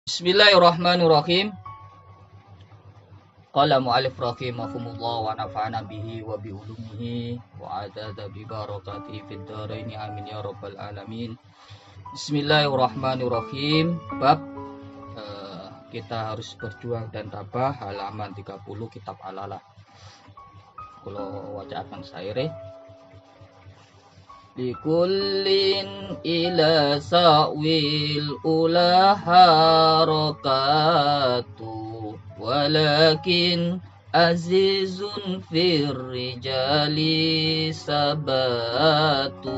Bismillahirrahmanirrahim. Qala mu'alif rahimahumullah wa nafa'ana bihi wa bi ulumihi wa adada bi barakati fid dharain amin ya rabbal alamin. Bismillahirrahmanirrahim. Bab kita harus berjuang dan tabah, halaman 30 kitab Al-Alah. Kula wacakan saire. Likullin ila sa'wil ula harakatu walakin azizun fir rijali sabatu.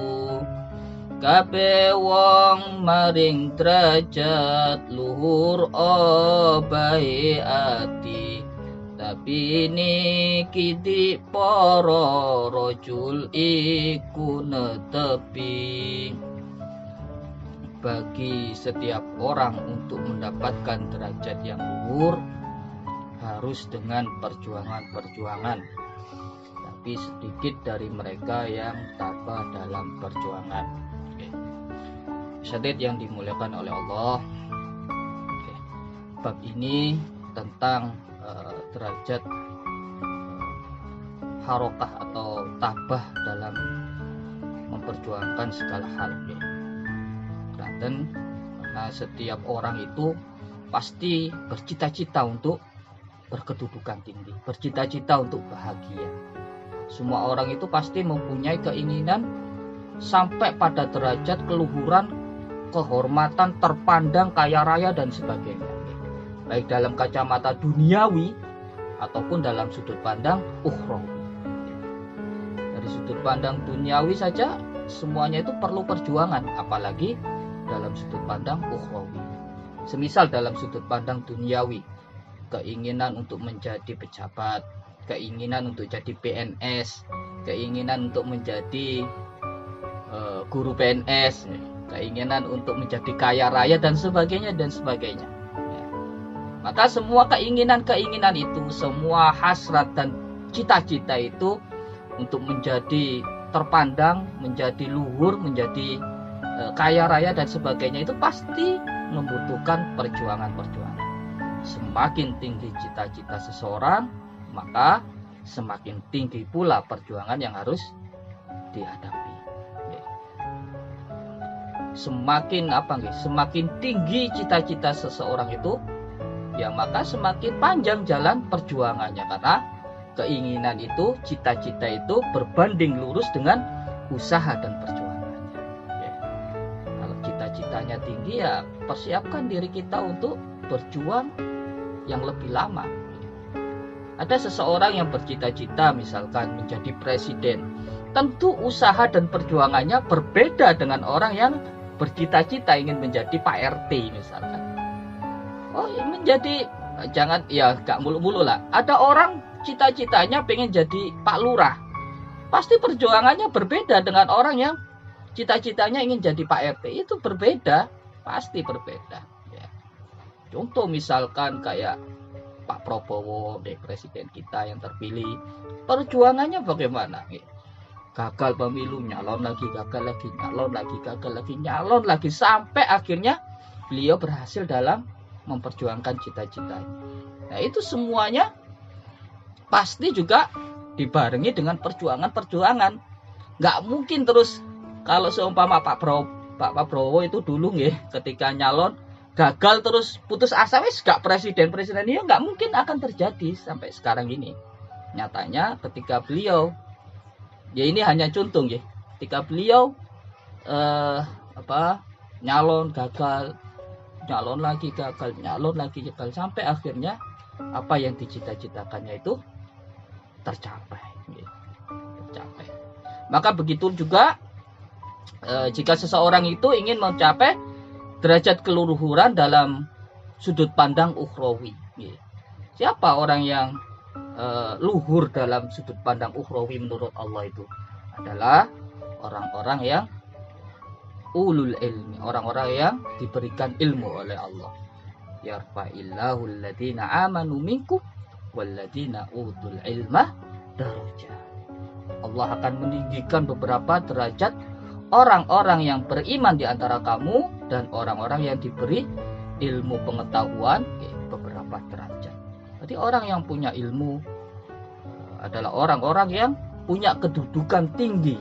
Kabeh wong maring derajat luhur obahe ati, tapi niki di para rajul iku netepi. Bagi setiap orang untuk mendapatkan derajat yang luhur harus dengan perjuangan-perjuangan, tapi sedikit dari mereka yang tabah dalam perjuangan. Syadid yang dimuliakan oleh Allah, bab ini tentang derajat harokah atau tabah dalam memperjuangkan segala hal. Dan karena setiap orang itu pasti bercita-cita untuk berkedudukan tinggi, bercita-cita untuk bahagia. Semua orang itu pasti mempunyai keinginan sampai pada derajat keluhuran, kehormatan, terpandang, kaya raya dan sebagainya, baik dalam kacamata duniawi ataupun dalam sudut pandang ukhrawi. Dari sudut pandang duniawi saja semuanya itu perlu perjuangan, apalagi dalam sudut pandang ukhrawi. Semisal dalam sudut pandang duniawi, keinginan untuk menjadi pejabat, keinginan untuk jadi PNS, keinginan untuk menjadi guru PNS, keinginan untuk menjadi kaya raya dan sebagainya dan sebagainya. Maka semua keinginan-keinginan itu, semua hasrat dan cita-cita itu untuk menjadi terpandang, menjadi luhur, menjadi kaya raya dan sebagainya itu pasti membutuhkan perjuangan-perjuangan. Semakin tinggi cita-cita seseorang, maka semakin tinggi pula perjuangan yang harus dihadapi. Semakin tinggi cita-cita seseorang itu, ya maka semakin panjang jalan perjuangannya, karena keinginan itu, cita-cita itu berbanding lurus dengan usaha dan perjuangannya. Kalau cita-citanya tinggi, ya persiapkan diri kita untuk berjuang yang lebih lama. Ada seseorang yang bercita-cita misalkan menjadi presiden, tentu usaha dan perjuangannya berbeda dengan orang yang bercita-cita ingin menjadi Pak RT misalkan. Gak mulu-mulu lah. Ada orang cita-citanya pengen jadi Pak Lurah, pasti perjuangannya berbeda dengan orang yang cita-citanya ingin jadi Pak RT. Itu berbeda, pasti berbeda. Contoh misalkan kayak Pak Prabowo, presiden kita yang terpilih, perjuangannya bagaimana? Gagal pemilu, nyalon lagi, gagal lagi, nyalon lagi, gagal lagi, nyalon lagi, sampai akhirnya beliau berhasil dalam memperjuangkan cita-citanya. Nah, itu semuanya pasti juga dibarengi dengan perjuangan-perjuangan. Nggak mungkin terus kalau seumpama Pak Prabowo itu dulu ketika nyalon gagal terus putus asa, wis gak presiden ini, nggak mungkin akan terjadi sampai sekarang ini. Nyatanya ketika beliau, ya ini hanya contoh ketika beliau nyalon gagal, nyalon lagi gagal, nyalon lagi gagal, sampai akhirnya apa yang dicita-citakannya itu tercapai. Maka begitu juga jika seseorang itu ingin mencapai derajat keluhuran dalam sudut pandang ukhrawi. Siapa orang yang luhur dalam sudut pandang ukhrawi menurut Allah itu? Adalah orang-orang yang ulul ilmi, orang-orang yang diberikan ilmu oleh Allah. Yarfa'illahu alladhina amanu minkum walladhina utul ilma darajat. Allah akan meninggikan beberapa derajat orang-orang yang beriman di antara kamu dan orang-orang yang diberi ilmu pengetahuan beberapa derajat. Jadi orang yang punya ilmu adalah orang-orang yang punya kedudukan tinggi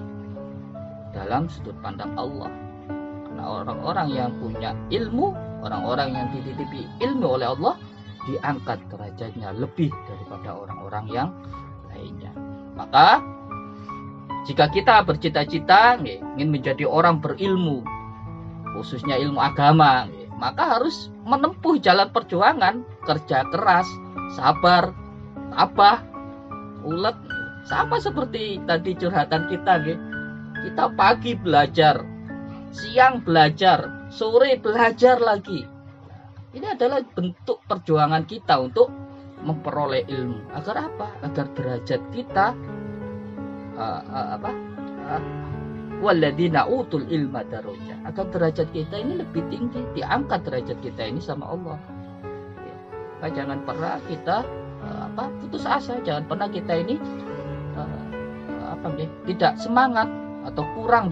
dalam sudut pandang Allah. Karena orang-orang yang punya ilmu, orang-orang yang dititipi ilmu oleh Allah, diangkat derajatnya lebih daripada orang-orang yang lainnya. Maka jika kita bercita-cita ingin menjadi orang berilmu, khususnya ilmu agama, maka harus menempuh jalan perjuangan, kerja keras, sabar, tabah, ulet. Sama seperti tadi curhatan kita, kita pagi belajar, siang belajar, sore belajar lagi. Ini adalah bentuk perjuangan kita untuk memperoleh ilmu. Agar apa? Agar derajat kita walladzina utul ilma darajat, agar derajat kita ini lebih tinggi, diangkat derajat kita ini sama Allah. Maka jangan pernah kita putus asa, jangan pernah kita ini tidak semangat atau kurang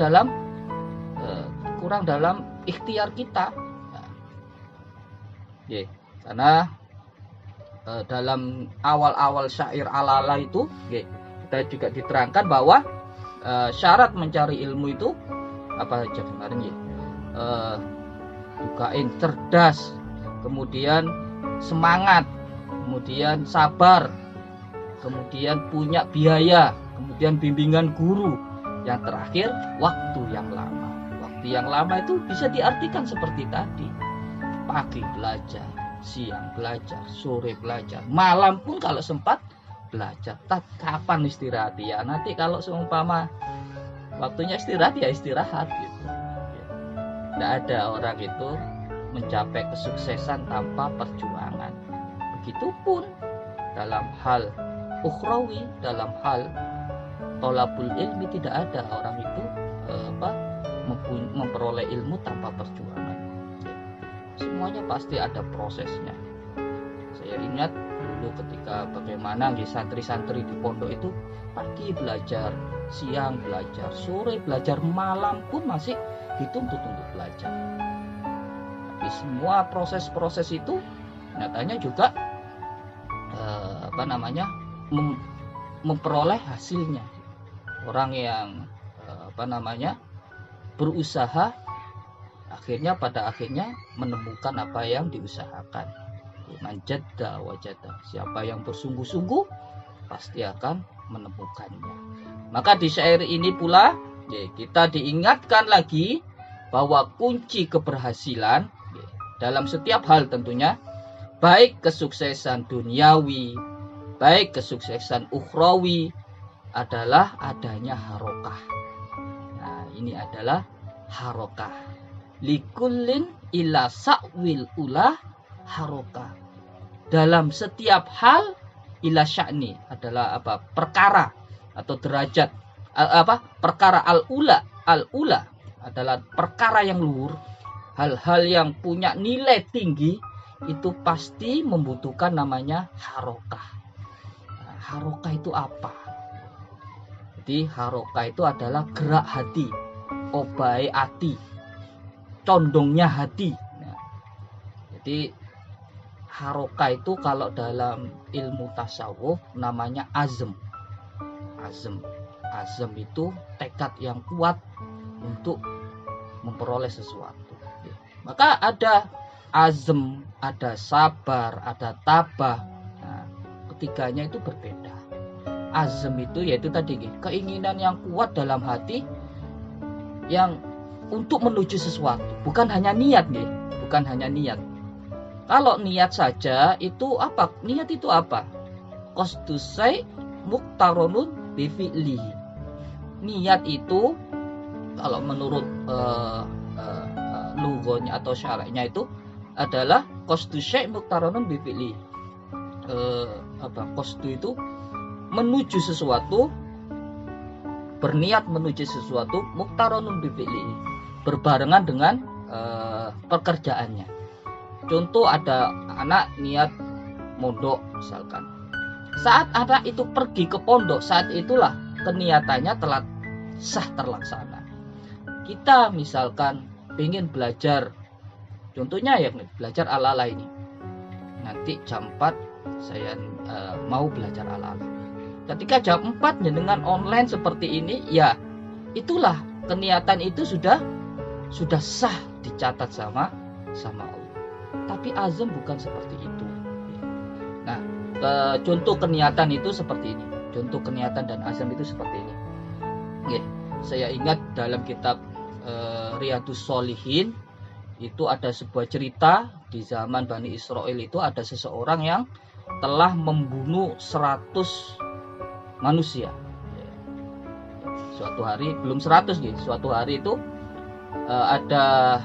dalam ikhtiar kita. Karena dalam awal-awal syair Al-Ala itu kita juga diterangkan bahwa syarat mencari ilmu itu apa aja kemarin bukain cerdas, kemudian semangat, kemudian sabar, kemudian punya biaya, kemudian bimbingan guru, yang terakhir waktu yang lama. Waktu yang lama itu bisa diartikan seperti tadi: pagi belajar, siang belajar, sore belajar, malam pun kalau sempat belajar. Kapan istirahat ya? Nanti kalau seumpama waktunya istirahat ya istirahat gitu. Tidak ada orang itu mencapai kesuksesan tanpa perjuangan. Begitupun dalam hal ukhrawi, dalam hal thalabul ilmi, tidak ada orang itu memperoleh ilmu tanpa perjuangan. Semuanya pasti ada prosesnya. Saya ingat dulu ketika bagaimana santri-santri di pondok itu pagi belajar, siang belajar, sore belajar, malam pun masih dituntut untuk belajar. Tapi semua proses-proses itu nyatanya juga memperoleh hasilnya. Orang yang berusaha pada akhirnya menemukan apa yang diusahakan. Man jadda wajada, siapa yang bersungguh-sungguh pasti akan menemukannya. Maka di syair ini pula kita diingatkan lagi bahwa kunci keberhasilan dalam setiap hal tentunya, baik kesuksesan duniawi, baik kesuksesan ukhrawi, adalah adanya harokah. Nah, ini adalah harokah. Likullin ila sa'wil ula harokah. Dalam setiap hal ila sya'ni adalah perkara atau derajat. Perkara al-ula adalah perkara yang luhur. Hal-hal yang punya nilai tinggi itu pasti membutuhkan namanya harokah. Nah, harokah itu apa? Jadi harokah itu adalah gerak hati, obai hati, condongnya hati. Nah, jadi harokah itu kalau dalam ilmu tasawuf namanya azm. Azm itu tekad yang kuat untuk memperoleh sesuatu. Maka ada azm, ada sabar, ada tabah. Nah, ketiganya itu berbeda. Azm itu yaitu tadi keinginan yang kuat dalam hati yang untuk menuju sesuatu, bukan hanya niat, bukan hanya niat. Kalau niat saja itu apa? Niat itu apa? Qasdus syai' muqtaronun bi fi'lihi. Niat itu kalau menurut lughahnya atau syara'nya itu adalah qasdus syai' muqtaronun bi fi'lihi. Qasdu itu menuju sesuatu, berniat menuju sesuatu, muqtaronun bi fi'lihi, berbarengan dengan pekerjaannya. Contoh, ada anak niat mondok misalkan. Saat anak itu pergi ke pondok, saat itulah keniatannya telah sah terlaksana. Kita misalkan ingin belajar, Contohnya ya belajar ala-ala ini. Nanti jam 4 saya mau belajar ala-ala. Ketika jam 4 dengan online seperti ini, ya itulah keniatan itu sudah sah dicatat sama Allah. Tapi azam bukan seperti itu. Nah, contoh keniatan itu seperti ini. Contoh keniatan dan azam itu seperti ini. Oke, saya ingat dalam kitab Riyadhus Shalihin itu ada sebuah cerita di zaman Bani Israel. Itu ada seseorang yang telah membunuh 100 manusia. Suatu hari, belum 100 gitu. Suatu hari itu ada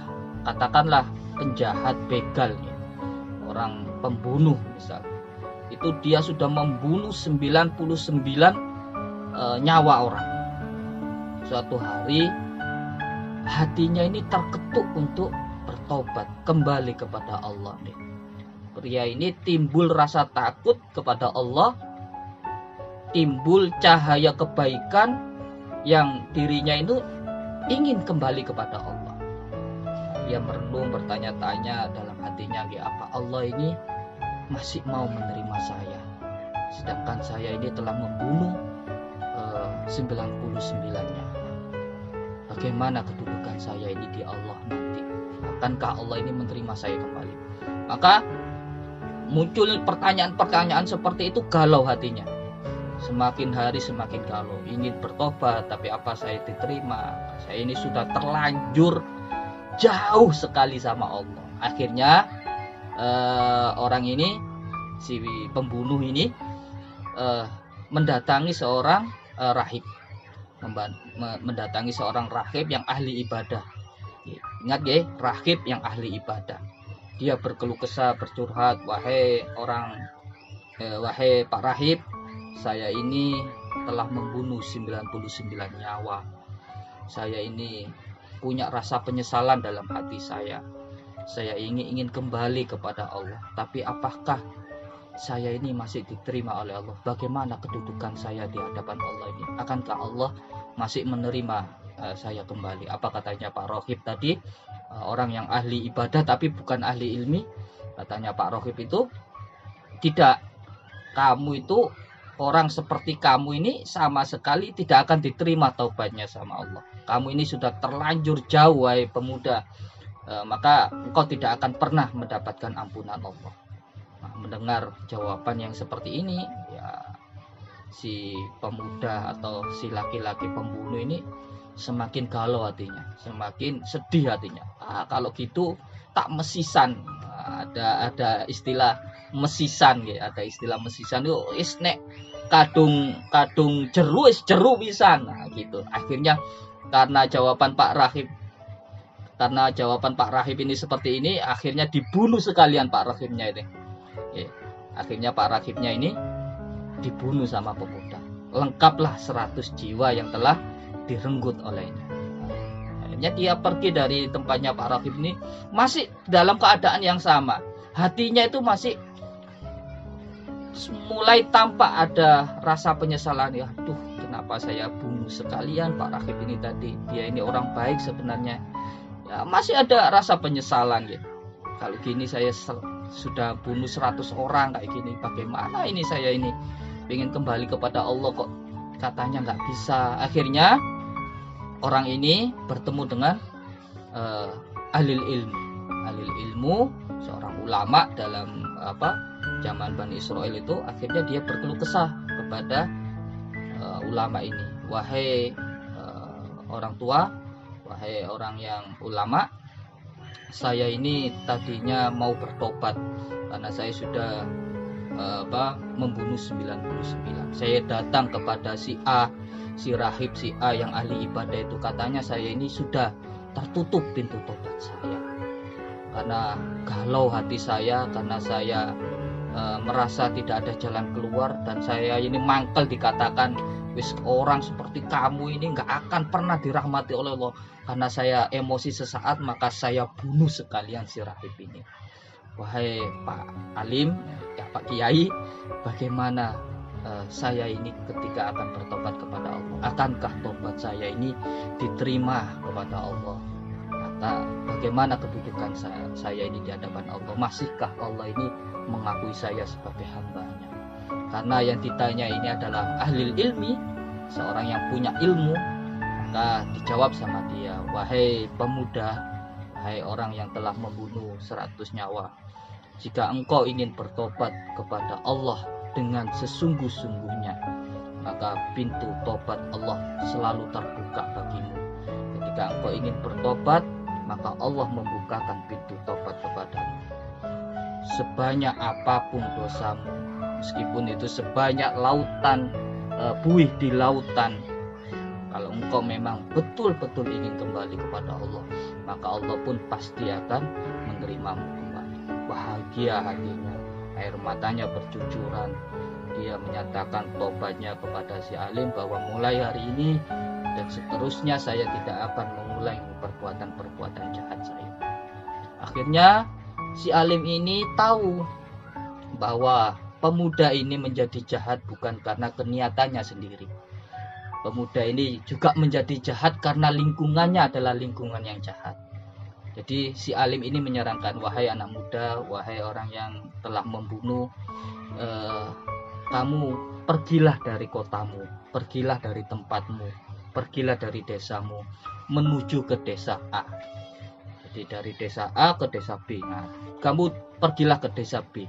katakanlah penjahat begal nih, orang pembunuh misalnya. Itu dia sudah membunuh 99 nyawa orang. Suatu hari hatinya ini terketuk untuk bertobat, kembali kepada Allah nih. Pria ini timbul rasa takut kepada Allah, timbul cahaya kebaikan yang dirinya itu ingin kembali kepada Allah. Dia merenung, bertanya-tanya dalam hatinya, ya apa Allah ini masih mau menerima saya, sedangkan saya ini telah membunuh 99-nya. Bagaimana kedudukan saya ini di Allah nanti? Akankah Allah ini menerima saya kembali? Maka muncul pertanyaan-pertanyaan seperti itu, galau hatinya. Semakin hari semakin galau, ingin bertobat, tapi apa saya diterima? Saya ini sudah terlanjur jauh sekali sama Allah. Akhirnya orang ini, si pembunuh ini mendatangi seorang rahib, mendatangi seorang rahib yang ahli ibadah. Ingat ya, rahib yang ahli ibadah. Dia berkeluh kesah, bercurhat, wahai Pak Rahib, saya ini telah membunuh 99 nyawa. Saya ini punya rasa penyesalan dalam hati saya. Saya ingin kembali kepada Allah. Tapi apakah saya ini masih diterima oleh Allah? Bagaimana kedudukan saya di hadapan Allah ini? Akankah Allah masih menerima saya kembali? Apa katanya Pak Rohib tadi? Orang yang ahli ibadah tapi bukan ahli ilmi. Katanya Pak Rohib itu, tidak. Kamu itu, orang seperti kamu ini sama sekali tidak akan diterima taubatnya sama Allah. Kamu ini sudah terlanjur jauh, wahai pemuda. Maka engkau tidak akan pernah mendapatkan ampunan Allah. Nah, mendengar jawaban yang seperti ini, ya si pemuda atau si laki-laki pembunuh ini semakin galau hatinya, semakin sedih hatinya. Kalau gitu tak mesisan. Ada istilah mesisan ya, ada istilah mesisan itu nek kadung jeru pisan. Nah, gitu. Akhirnya karena jawaban Pak Rahib ini seperti ini, akhirnya dibunuh sekalian Pak Rahibnya ini. Ya, akhirnya Pak Rahibnya ini dibunuh sama pemuda. Lengkaplah 100 jiwa yang telah direnggut olehnya. Akhirnya dia pergi dari tempatnya Pak Rahib ini masih dalam keadaan yang sama. Hatinya itu masih mulai tampak ada rasa penyesalan. Ya, aduh, kenapa saya bunuh sekalian Pak Rahib ini tadi? Dia ini orang baik sebenarnya. Ya, masih ada rasa penyesalan gitu. Kalau gini saya sudah bunuh 100 orang kayak gini, bagaimana ini saya ini ingin kembali kepada Allah kok katanya nggak bisa. Akhirnya orang ini bertemu dengan ahli ilmu, seorang ulama dalam zaman Bani Israel itu. Akhirnya dia berkeluh kesah kepada ulama ini, wahai orang tua, wahai orang yang ulama, saya ini tadinya mau bertobat karena saya sudah membunuh 99. Saya datang kepada si A, si rahib si A yang ahli ibadah itu, katanya saya ini sudah tertutup pintu tobat saya. Karena galau hati saya, karena saya merasa tidak ada jalan keluar, dan saya ini mangkel dikatakan, wis orang seperti kamu ini nggak akan pernah dirahmati oleh Allah. Karena saya emosi sesaat, maka saya bunuh sekalian si rahib ini. Wahai Pak Alim, ya Pak Kiai, bagaimana saya ini ketika akan bertobat kepada Allah? Akankah tobat saya ini diterima kepada Allah? Kata, bagaimana kedudukan saya ini di hadapan Allah? Masihkah Allah ini mengakui saya sebagai hambanya? Karena yang ditanya ini adalah ahli ilmi, seorang yang punya ilmu. Maka dijawab sama dia, wahai pemuda, wahai orang yang telah membunuh 100 nyawa, jika engkau ingin bertobat kepada Allah dengan sesungguh-sungguhnya, maka pintu tobat Allah selalu terbuka bagimu. Ketika engkau ingin bertobat, maka Allah membukakan pintu tobat kepadamu. Sebanyak apapun dosamu, meskipun itu sebanyak lautan, buih di lautan, kalau engkau memang betul-betul ingin kembali kepada Allah, maka Allah pun pasti akan menerimamu kembali. Bahagia hatinya, air matanya bercucuran. Dia menyatakan tobatnya kepada si alim bahwa mulai hari ini dan seterusnya saya tidak akan mengulangi perbuatan-perbuatan jahat saya. Akhirnya si alim ini tahu bahwa pemuda ini menjadi jahat bukan karena keniatannya sendiri. Pemuda ini juga menjadi jahat karena lingkungannya adalah lingkungan yang jahat. Jadi si alim ini menyarankan, wahai anak muda, wahai orang yang telah membunuh, kamu pergilah dari kotamu, pergilah dari tempatmu, pergilah dari desamu, menuju ke desa A. Jadi dari desa A ke desa B. Nah, kamu pergilah ke desa B.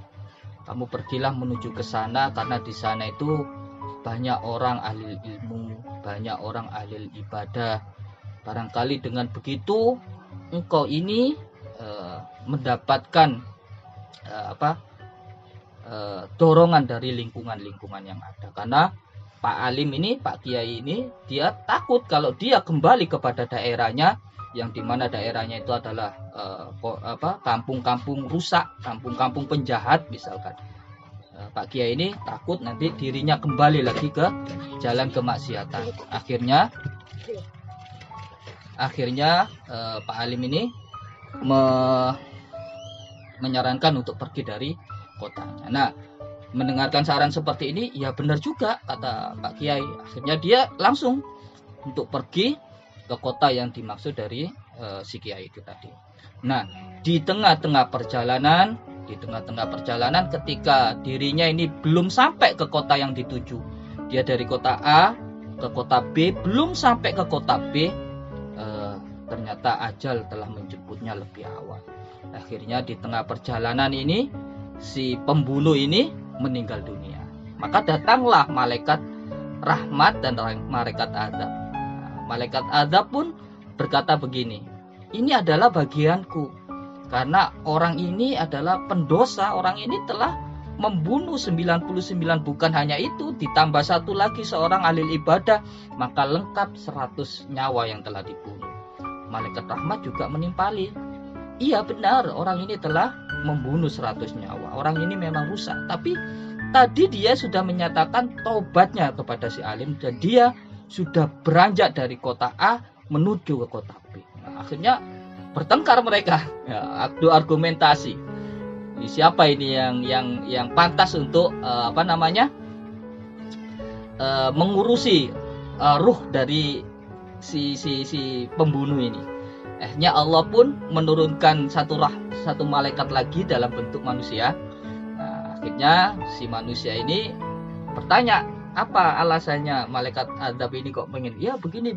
Kamu pergilah menuju ke sana karena di sana itu banyak orang ahli ilmu, banyak orang ahli ibadah. Barangkali dengan begitu engkau ini mendapatkan dorongan dari lingkungan-lingkungan yang ada. Karena Pak Alim ini, Pak Kiai ini, dia takut kalau dia kembali kepada daerahnya, yang dimana daerahnya itu adalah kampung-kampung rusak, kampung-kampung penjahat misalkan. Pak Kiai ini takut nanti dirinya kembali lagi ke jalan kemaksiatan. Akhirnya Pak Alim ini menyarankan untuk pergi dari kotanya. Nah, mendengarkan saran seperti ini, ya benar juga kata Pak Kiai. Akhirnya dia langsung untuk pergi ke kota yang dimaksud dari si Kiai itu tadi. Nah, di tengah-tengah perjalanan ketika dirinya ini belum sampai ke kota yang dituju, dia dari kota A ke kota B, belum sampai ke kota B, ternyata ajal telah menjemputnya lebih awal. Akhirnya di tengah perjalanan ini si pembunuh ini meninggal dunia. Maka datanglah malaikat rahmat dan malaikat azab. Malaikat azab pun berkata begini, ini adalah bagianku, karena orang ini adalah pendosa, orang ini telah membunuh 99, bukan hanya itu, ditambah satu lagi seorang ahli ibadah, maka lengkap 100 nyawa yang telah dibunuh. Malaikat rahmat juga menimpali, iya benar, orang ini telah membunuh 100 nyawa, orang ini memang rusak, tapi tadi dia sudah menyatakan taubatnya kepada si alim dan dia sudah beranjak dari kota A menuju ke kota B. Nah, akhirnya bertengkar mereka, ya, adu argumentasi. Siapa ini yang pantas untuk mengurusi ruh dari si pembunuh ini. Akhirnya Allah pun menurunkan satu malaikat lagi dalam bentuk manusia. Nah, akhirnya si manusia ini bertanya, apa alasannya malaikat azab ini kok pengen? Ya begini.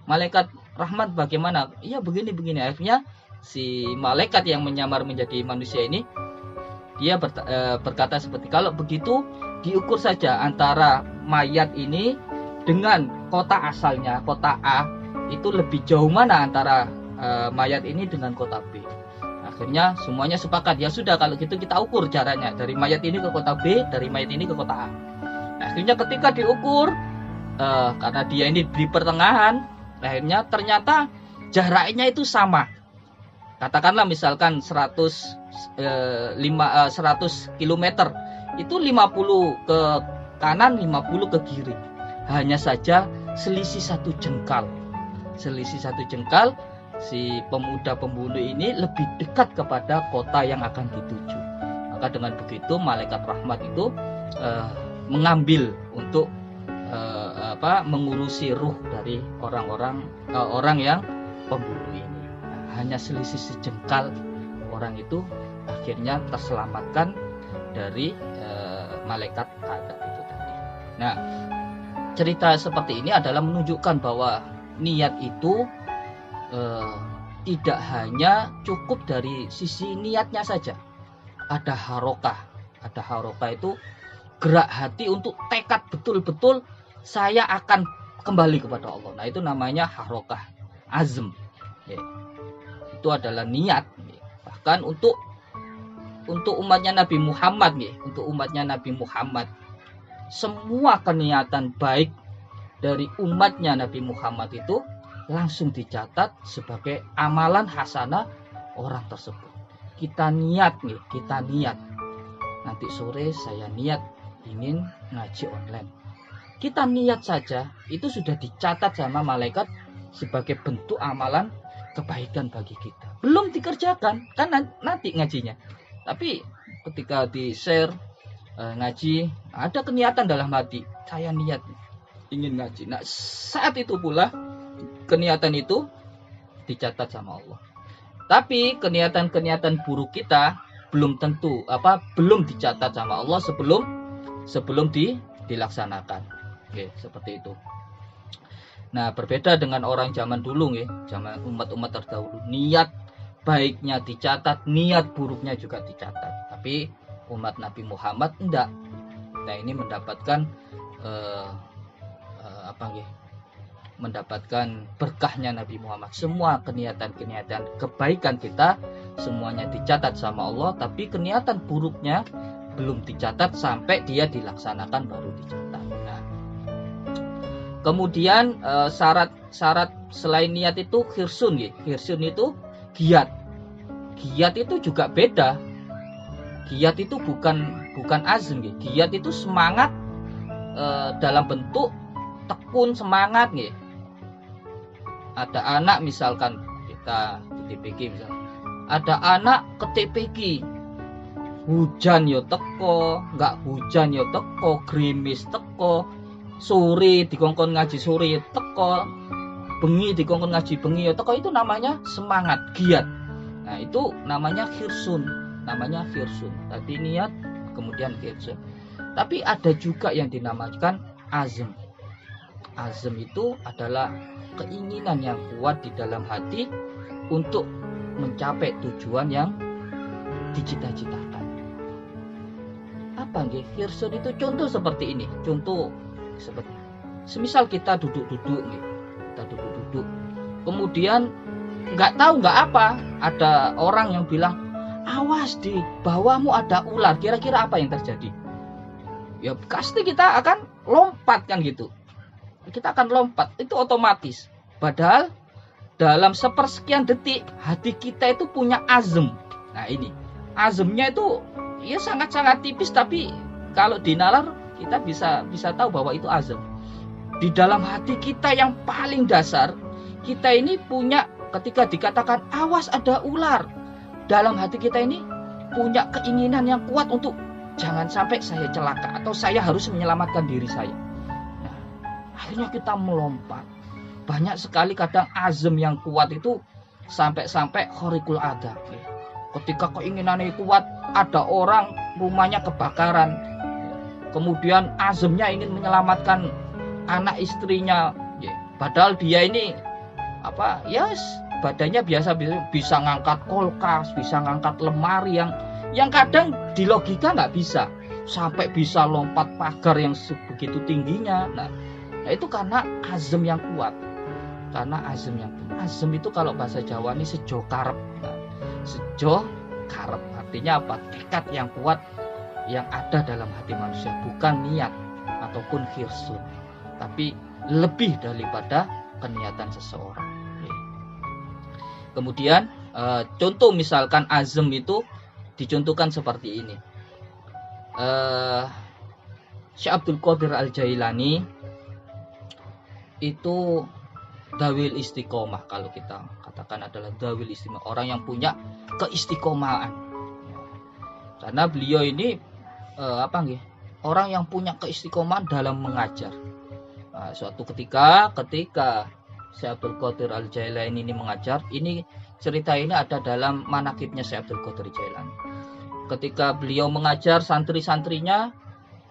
Malaikat rahmat bagaimana? Ya begini. Akhirnya si malaikat yang menyamar menjadi manusia ini dia berkata seperti, kalau begitu diukur saja antara mayat ini dengan kota asalnya, kota A, itu lebih jauh mana antara mayat ini dengan kota B. Akhirnya semuanya sepakat, ya sudah kalau gitu kita ukur caranya, dari mayat ini ke kota B, dari mayat ini ke kota A. Akhirnya ketika diukur, karena dia ini di pertengahan, akhirnya ternyata jaraknya itu sama. Katakanlah misalkan 100 km, itu 50 ke kanan, 50 ke kiri. Hanya saja selisih satu jengkal, si pemuda pembunuh ini lebih dekat kepada kota yang akan dituju. Maka dengan begitu malaikat rahmat itu mengambil untuk mengurusi ruh dari orang yang pembunuh ini. hanya selisih sejengkal, orang itu akhirnya terselamatkan dari malaikat adab itu tadi. Nah, cerita seperti ini adalah menunjukkan bahwa niat itu tidak hanya cukup dari sisi niatnya saja. Ada harokah. Ada harokah itu gerak hati untuk tekad betul-betul saya akan kembali kepada Allah. Nah, itu namanya harokah, azm. Itu adalah niat. Bahkan untuk umatnya Nabi Muhammad, untuk umatnya Nabi Muhammad, semua keniatan baik dari umatnya Nabi Muhammad itu langsung dicatat sebagai amalan hasanah orang tersebut. Kita niat, kita niat. Nanti sore saya niat ingin ngaji online. Kita niat saja, itu sudah dicatat sama malaikat sebagai bentuk amalan kebaikan bagi kita. Belum dikerjakan, kan nanti ngajinya. Tapi ketika di-share ngaji, ada keniatan dalam hati, saya niat ingin ngaji. Nah, saat itu pula keniatan itu dicatat sama Allah. Tapi keniatan-keniatan buruk kita belum tentu belum dicatat sama Allah sebelum dilaksanakan. Oke, seperti itu. Nah, berbeda dengan orang zaman dulu, zaman umat-umat terdahulu, niat baiknya dicatat, niat buruknya juga dicatat. Tapi umat Nabi Muhammad enggak. Nah, ini mendapatkan mendapatkan berkahnya Nabi Muhammad. Semua keniatan-keniatan kebaikan kita semuanya dicatat sama Allah, tapi keniatan buruknya belum dicatat sampai dia dilaksanakan baru dicatat. Nah, kemudian syarat selain niat itu khirsun. Khirsun itu giat. Giat itu juga beda. Giat itu bukan azm. Giat itu semangat dalam bentuk tekun, semangat. Ada anak misalkan kita di TPG misalkan, ada anak ke TPG, hujan yo teko, nggak hujan yo teko, gerimis teko, sore dikongkon ngaji sore teko, bengi dikongkon ngaji bengi yo teko, itu namanya semangat, giat. Nah, itu namanya khirsun, tadi niat kemudian khirsun. Tapi ada juga yang dinamakan azm. Azm itu adalah keinginan yang kuat di dalam hati untuk mencapai tujuan yang dicita-citakan. Apa nggih? Khirsun itu contoh seperti ini. Contoh seperti semisal kita duduk-duduk. Kemudian nggak apa, ada orang yang bilang, awas di bawahmu ada ular. Kira-kira apa yang terjadi? Ya pasti kita akan lompat kan gitu. Kita akan lompat, itu otomatis. Padahal dalam sepersekian detik hati kita itu punya azm. Nah, ini azmnya itu ya sangat-sangat tipis, tapi kalau dinalar kita bisa tahu bahwa itu azm. Di dalam hati kita yang paling dasar, kita ini punya, ketika dikatakan awas ada ular, dalam hati kita ini punya keinginan yang kuat untuk jangan sampai saya celaka atau saya harus menyelamatkan diri saya. Akhirnya kita melompat. Banyak sekali kadang azm yang kuat itu sampai khorikul ada. Ketika keinginannya kuat, ada orang rumahnya kebakaran, kemudian azmnya ingin menyelamatkan anak istrinya, padahal dia ini badannya biasa bisa ngangkat kulkas, bisa ngangkat lemari yang kadang di logika nggak bisa, sampai bisa lompat pagar yang sebegitu tingginya. Nah, itu karena azm yang kuat. Azm itu kalau bahasa Jawa ini sejo karep. Nah, sejo karep artinya apa? Tekad yang kuat yang ada dalam hati manusia, bukan niat ataupun khirsun, tapi lebih daripada keniatan seseorang. Kemudian contoh misalkan azm itu dicontohkan seperti ini. Syekh Abdul Qadir Al-Jailani itu dawil istiqomah, kalau kita katakan adalah dawil istiqomah, orang yang punya keistiqomahan. Karena beliau ini orang yang punya keistiqomahan dalam mengajar. Suatu ketika Syekh Abdul Qadir Al-Jailani ini mengajar, ini cerita ini ada dalam manaqibnya Syekh Abdul Qadir Jailani. Ketika beliau mengajar santri-santrinya,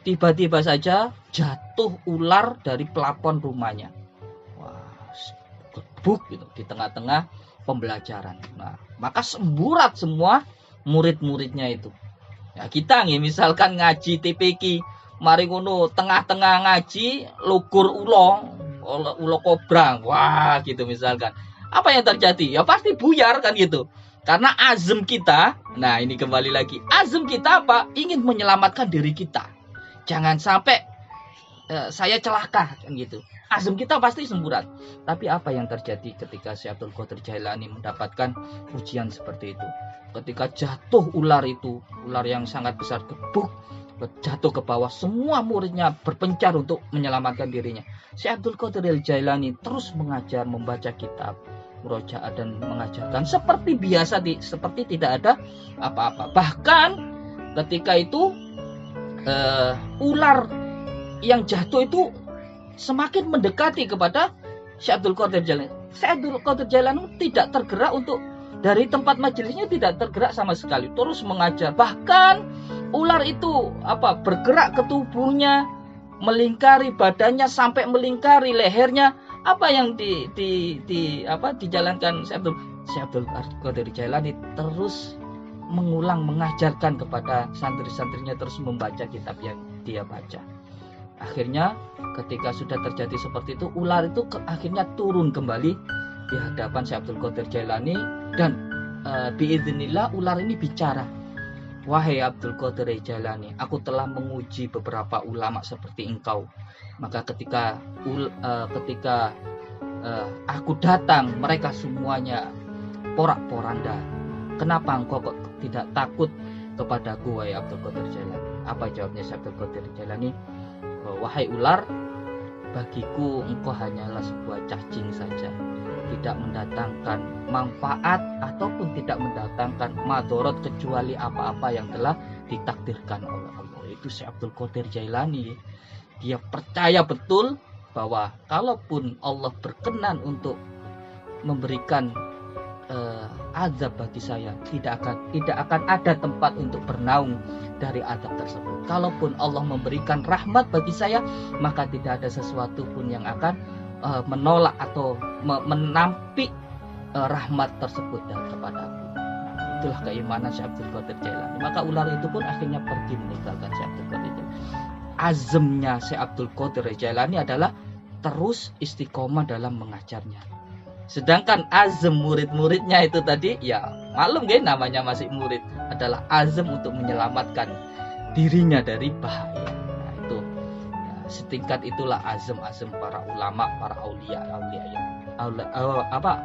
tiba-tiba saja jatuh ular dari plafon rumahnya. Wah, gebuk gitu di tengah-tengah pembelajaran. Nah, maka semburat semua murid-muridnya itu. Ya kita nih misalkan ngaji TPQ, mari ngono tengah-tengah ngaji lugur ulo kobra. Wah, gitu misalkan. Apa yang terjadi? Ya pasti buyar kan gitu. Karena azam kita, nah ini kembali lagi, azam kita apa? Ingin menyelamatkan diri kita. Jangan sampai saya celaka kan gitu. Azam kita pasti semburat. Tapi apa yang terjadi ketika Syekh Abdul Qadir Jailani mendapatkan ujian seperti itu? Ketika jatuh ular itu, ular yang sangat besar, gebuk, jatuh ke bawah, semua muridnya berpencar untuk menyelamatkan dirinya. Syekh Abdul Qadir Jailani terus mengajar, membaca kitab, murojaah dan mengajarkan seperti biasa, seperti tidak ada apa-apa. Bahkan ketika itu ular yang jatuh itu semakin mendekati kepada Syekh Abdul Qadir Jailani. Syekh Abdul Qadir Jailani tidak tergerak untuk dari tempat majelisnya, tidak tergerak sama sekali, terus mengajar. Bahkan ular itu bergerak ke tubuhnya, melingkari badannya sampai melingkari lehernya. Apa yang dijalankan Syekh Abdul Qadir Jailani terus mengulang, mengajarkan kepada santri-santrinya, terus membaca kitab yang dia baca. Akhirnya ketika sudah terjadi seperti itu, ular itu akhirnya turun kembali di hadapan Syekh Abdul Qadir Jailani, dan biiznillah ular ini bicara. Wahai Abdul Qadir Jailani, aku telah menguji beberapa ulama seperti engkau. Maka ketika aku datang, mereka semuanya porak-poranda. Kenapa engkau kok tidak takut kepadaku, wahai Abdul Qadir Jailani? Apa jawabnya Syekh Abdul Qadir Jailani? Wahai ular, bagiku engkau hanyalah sebuah cacing saja, tidak mendatangkan manfaat ataupun tidak mendatangkan madorot kecuali apa-apa yang telah ditakdirkan oleh Allah. Itu Syekh Abdul Qadir Jailani. Dia percaya betul bahwa kalaupun Allah berkenan untuk memberikan azab bagi saya, tidak akan ada tempat untuk bernaung dari azab tersebut. Kalaupun Allah memberikan rahmat bagi saya, maka tidak ada sesuatu pun yang akan menolak atau menampik rahmat tersebut kepadaku. Itulah keimanan Syekh Abdul Qadir Jailani. Maka ular itu pun akhirnya pergi meninggalkan Syekh Abdul Qadir Jailani. Azamnya Syekh Abdul Qadir Jailani adalah terus istiqomah dalam mengajarnya. Sedangkan azam murid-muridnya itu tadi, ya maklum kan, namanya masih murid, adalah azam untuk menyelamatkan dirinya dari bahaya. Nah, itu ya, setingkat itulah azam-azam para ulama, para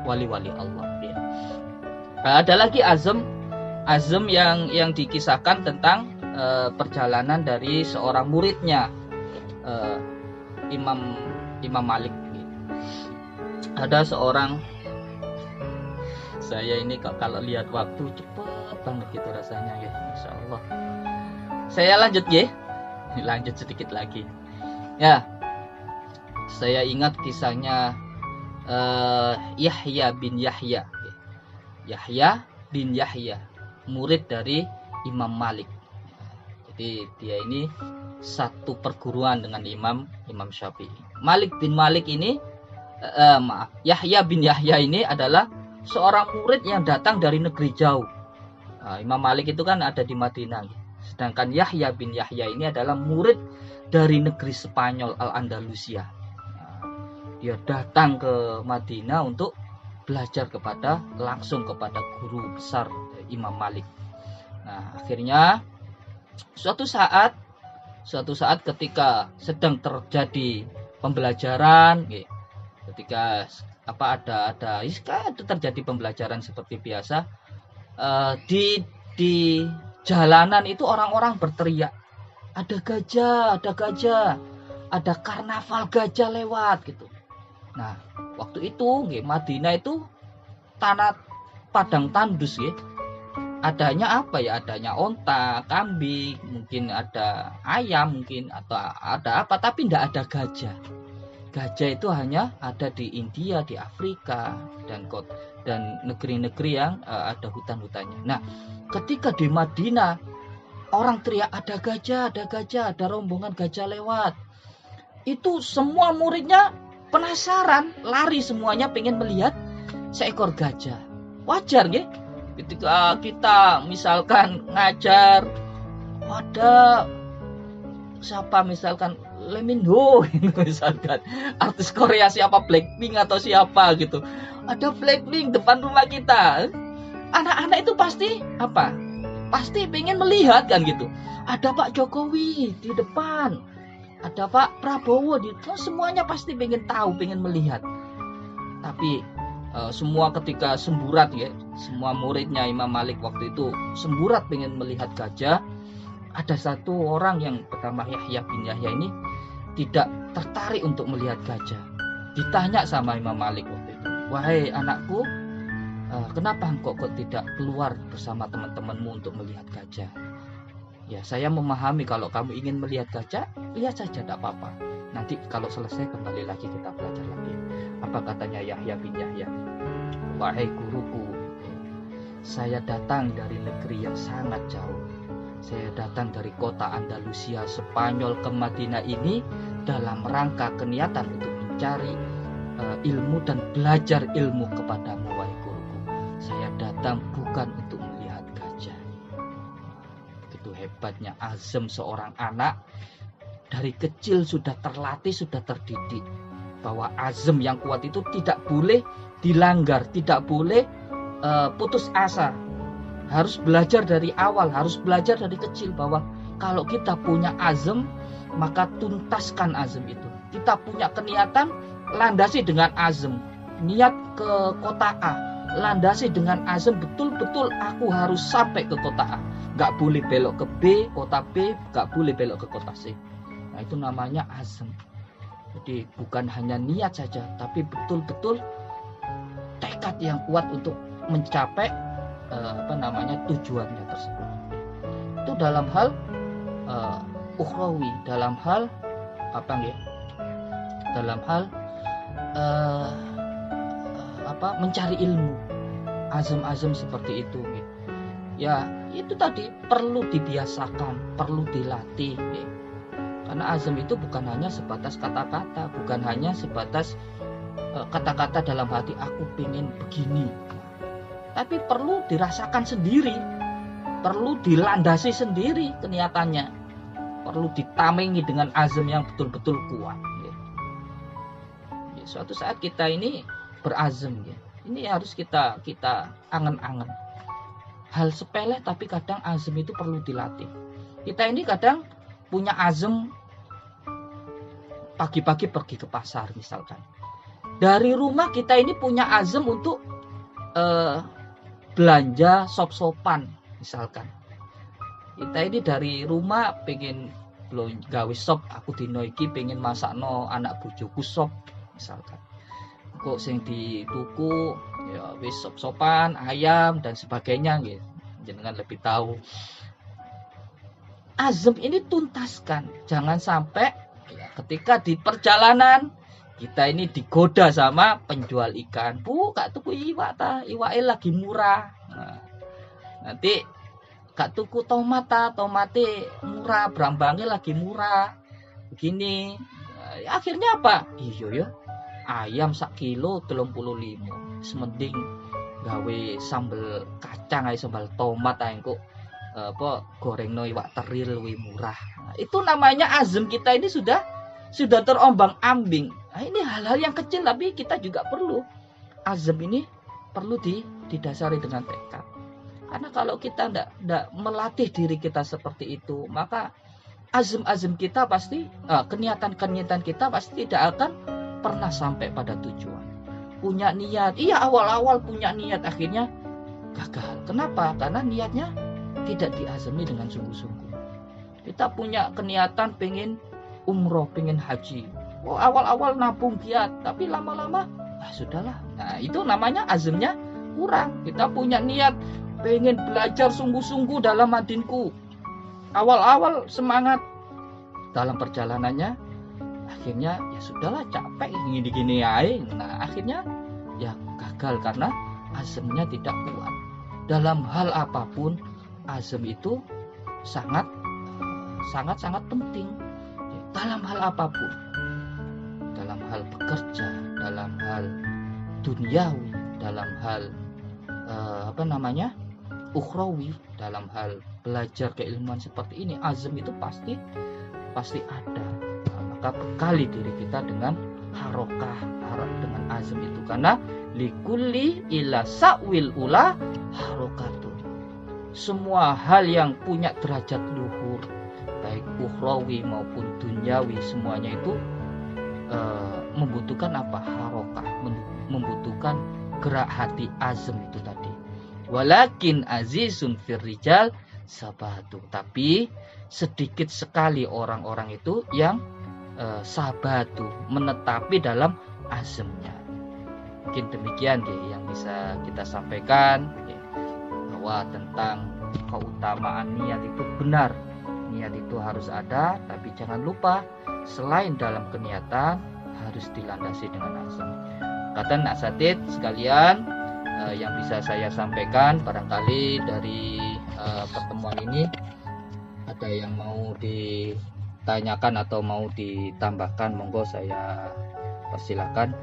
wali-wali Allah. Ya. Ada lagi azam yang dikisahkan tentang perjalanan dari seorang muridnya, Imam Malik. Ada seorang, saya ini kalau lihat waktu cepet banget gitu rasanya ya, Masya Allah. Saya lanjut ya, lanjut sedikit lagi. Ya, saya ingat kisahnya Yahya bin Yahya, murid dari Imam Malik. Jadi dia ini satu perguruan dengan Imam Syafi'i. Malik bin Malik ini Yahya bin Yahya ini adalah seorang murid yang datang dari negeri jauh. Imam Malik itu kan ada di Madinah. Sedangkan Yahya bin Yahya ini adalah murid dari negeri Spanyol, Al-Andalusia. Dia datang ke Madinah untuk belajar langsung kepada guru besar Imam Malik. Nah, akhirnya suatu saat ketika sedang terjadi pembelajaran, ketika ada terjadi pembelajaran seperti biasa, di jalanan itu orang-orang berteriak, ada gajah, ada karnaval gajah lewat gitu. Nah, waktu itu Madinah itu tanah padang tandus ya. Adanya adanya onta, kambing, mungkin ada ayam, mungkin atau ada apa, tapi tidak ada gajah. Gajah itu hanya ada di India, di Afrika, dan negeri-negeri yang ada hutan-hutannya. Nah, ketika di Madinah orang teriak ada gajah, ada rombongan gajah lewat. Itu semua muridnya penasaran, lari semuanya pengen melihat seekor gajah. Wajar ya? Ketika kita misalkan ngajar, ada siapa misalkan Lee Min Ho misalkan artis Korea siapa, Blackpink atau siapa gitu, ada Blackpink depan rumah kita, anak-anak itu pasti apa? Pasti pengen melihat kan gitu. Ada Pak Jokowi di depan, ada Pak Prabowo di depan, semuanya pasti pengen tahu, pengen melihat. Tapi semua ketika semburat ya, semua muridnya Imam Malik waktu itu semburat pengen melihat gajah. Ada satu orang yang bernama Yahya bin Yahya ini tidak tertarik untuk melihat gajah. Ditanya sama Imam Malik waktu itu, wahai anakku, kenapa engkau kok tidak keluar bersama teman-temanmu untuk melihat gajah? Ya, saya memahami kalau kamu ingin melihat gajah, lihat saja, tidak apa-apa. Nanti kalau selesai kembali lagi kita belajar lagi. Apa katanya Yahya bin Yahya? Wahai guruku, saya datang dari negeri yang sangat jauh. Saya datang dari kota Andalusia Spanyol ke Madinah ini dalam rangka keniatan untuk mencari ilmu dan belajar ilmu kepadamu, wahai guruku. Saya datang bukan untuk melihat gajah. Begitu hebatnya azam seorang anak, dari kecil sudah terlatih, sudah terdidik bahwa azam yang kuat itu tidak boleh dilanggar, tidak boleh putus asa. Harus belajar dari awal, harus belajar dari kecil bahwa kalau kita punya azam, maka tuntaskan azam itu. Kita punya keniatan, landasi dengan azam. Niat ke kota A, landasi dengan azam, betul-betul aku harus sampai ke kota A. Gak boleh belok ke B, kota B, gak boleh belok ke kota C. Nah, itu namanya azam. Jadi bukan hanya niat saja, tapi betul-betul tekad yang kuat untuk mencapai tujuannya tersebut. Itu dalam hal ukhrawi, dalam hal mencari ilmu, azam-azam seperti itu gitu. Ya itu tadi perlu dibiasakan, perlu dilatih gitu. Karena azam itu bukan hanya sebatas kata-kata, bukan hanya sebatas kata-kata dalam hati aku pengen begini, tapi perlu dirasakan sendiri, perlu dilandasi sendiri keniatannya, perlu ditamengi dengan azam yang betul-betul kuat. Ya, suatu saat kita ini berazam, ya. Ini harus kita angen-angen. Hal sepele tapi kadang azam itu perlu dilatih. Kita ini kadang punya azam pagi-pagi pergi ke pasar misalkan. Dari rumah kita ini punya azam untuk belanja sop-sopan misalkan. Kita ini dari rumah pengen gawe sop, aku dino iki pengen masakno anak bojoku sop misalkan. Kok sing dituku ya wis sop-sopan, ayam dan sebagainya gitu. Jenengan lebih tahu. Azam ini tuntaskan, jangan sampai ketika di perjalanan kita ini digoda sama penjual ikan. Bu, gak tuku iwak ta, iwake lagi murah. Nah, nanti gak tuku tomat ta, tomate murah, brambangnya lagi murah. Begini. Nah, akhirnya apa? Iya ya. Ayam sak kilo 35. Semending gawe sambel kacang ae, sambal tomat ae kok gorengno iwak teri luwih murah. Nah, itu namanya azam kita ini sudah terombang-ambing. Nah, ini hal-hal yang kecil tapi kita juga perlu. Azam ini perlu didasari dengan tekad. Karena kalau kita tidak melatih diri kita seperti itu, maka azam-azam kita pasti, keniatan-keniatan kita pasti tidak akan pernah sampai pada tujuan. Punya niat, iya awal-awal punya niat, akhirnya gagal. Kenapa? Karena niatnya tidak diazami dengan sungguh-sungguh. Kita punya keniatan pengen umroh, pengen haji. Oh, awal-awal nabung giat, tapi lama-lama sudahlah. Nah, itu namanya azamnya kurang. Kita punya niat pengen belajar sungguh-sungguh dalam madinku. Awal-awal semangat, dalam perjalanannya akhirnya ya sudahlah, capek gini-gini aja. Nah akhirnya ya gagal karena azamnya tidak kuat. Dalam hal apapun azam itu sangat penting. Dalam hal apapun, dalam hal bekerja, dalam hal duniawi, dalam hal ukhrawi, dalam hal belajar keilmuan seperti ini, azam itu pasti ada. Maka bekali diri kita dengan harokah, dengan azam itu, karena likulli ila sa'wil ula harokatun. Semua hal yang punya derajat luhur, baik ukhrawi maupun duniawi, semuanya itu membutuhkan apa? Harokah, membutuhkan gerak hati, azam itu tadi. Walakin azizun firrijal sabatu. Tapi sedikit sekali orang-orang itu yang sabatu, menetapi dalam azamnya. Mungkin demikian yang bisa kita sampaikan, bahwa tentang keutamaan niat itu benar. Niat itu harus ada, tapi jangan lupa selain dalam keniatan harus dilandasi dengan azam. Kata asatid sekalian, yang bisa saya sampaikan, barangkali dari pertemuan ini ada yang mau ditanyakan atau mau ditambahkan, monggo saya persilakan.